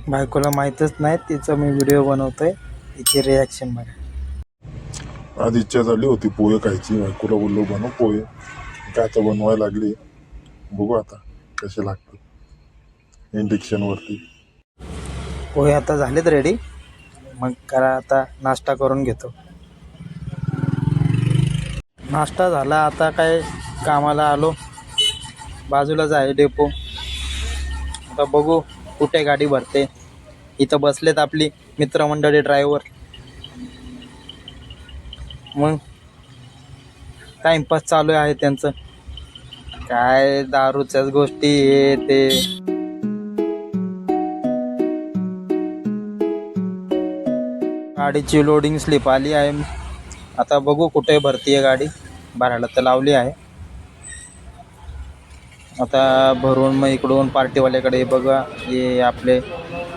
बायकोला माहीतच नाही, तिचं मी व्हिडिओ बनवतोय, तिची रिॲक्शन बघा. आज इच्छा झाली होती पोहे खायची, बायकोला बोललो बनव पोहे, काय आता बनवायला लागली. बघू आता कसे लागतात इंडक्शनवरती. पोहे आता झालेत रेडी, मग करा आता नाश्ता करून घेतो. नाश्ता झाला, आता काय कामाला आलो. बाजूलाच आहे डेपो. आता बघू कुठे गाडी भरते. इथं बसलेत आपली मित्रमंडळी ड्रायव्हर. मग टाइमपास चालू आहे त्यांचं, काय दारूच्याच गोष्टी हे ते. गाडीची लोडिंग स्लिप आली आहे. आता बघू कुठे भरती आहे गाडी. भरायला तर लावली आहे, आता भरून मग इकडून पार्टीवाल्याकडे बघा. हे आपले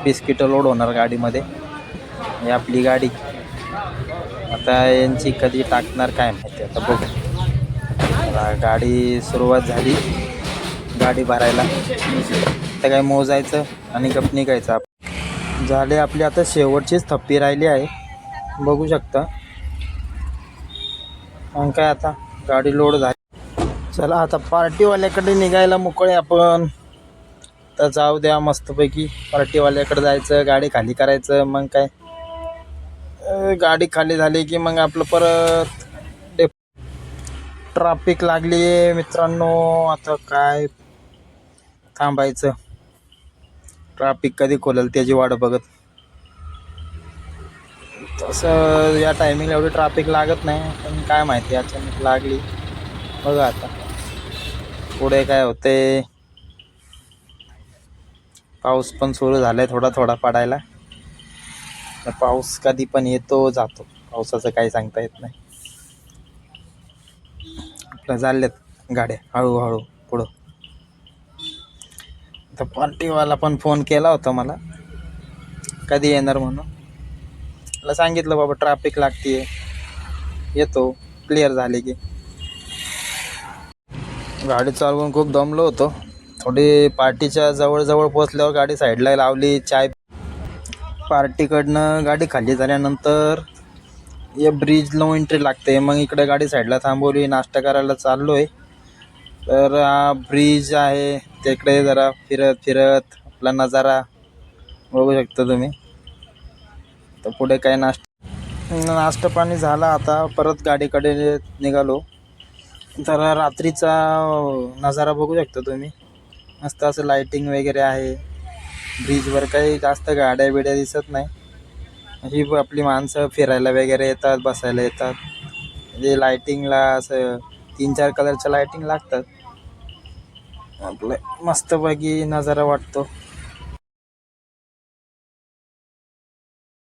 बिस्किट लोड होणार गाडीमध्ये. ही आपली गाडी आता यांची कधी टाकणार काय माहिती. आता बघू. गाडी सुरुवात झाली गाडी भरायला. आता काय मोजायचं आणि गप निघायचं. झाले आपली आता शेवटचीच थप्पी राहिली आहे, बघू शकता. मग काय आता गाडी लोड झाली. चला आता पार्टीवाल्याकडे निघायला मोकळे आपण. तर जाऊ द्या, मस्तपैकी पार्टीवाल्याकडे जायचं, गाडी खाली करायचं. मग काय गाडी खाली झाली की मग आपलं परत ट्रॅफिक लागली आहे मित्रांनो. आता काय थांबायचं, ट्रॅफिक कधी खोलेल त्याची वाट बघत. तसं या टायमिंगला एवढी ट्रॅफिक लागत नाही, पण काय माहिती अचानक लागली. बघा आता पुढे काय होते. पाऊस पण सुरू झालाय थोडा थोडा पडायला. पाऊस कधी पण येतो जातो, पावसाचं काही सांगता येत नाही. आपल्या चालल्यात गाड्या हळूहळू पुढं. तर पार्टीवाला पण फोन केला होता मला, कधी येणार म्हणून. मला सांगितलं बाबा ट्रॅफिक लागतीये, येतो क्लिअर झाले की. गाडी चालवून खूप दमलो होतो. थोडी पार्टीच्या जवळ पोचल्यावर गाडी साईडला लावली. चाय पार्टीकडनं गाडी खाली झाल्यानंतर या ब्रिज लो एंट्री लागते. मग इकडे गाडी साईडला थांबवली, नाश्ता करायला चाललोय. तर हा ब्रिज आहे, तिकडे जरा फिरत आपला नजारा बघू शकता तुम्ही. तर पुढे काय नाश्ता पाणी झाला. आता परत गाडीकडे निघालो. तर रात्रीचा नजारा बघू शकता तुम्ही, मस्त असं लाइटिंग वगैरे आहे. ब्रिजवर काही जास्त गाड्या बिड्या दिसत नाही. ही आपली माणसं फिरायला वगैरे येतात, बसायला येतात. म्हणजे लाइटिंगला असं 3-4 कलरच्या लाइटिंग लागतात. आपलं मस्तपैकी नजारा वाटतो.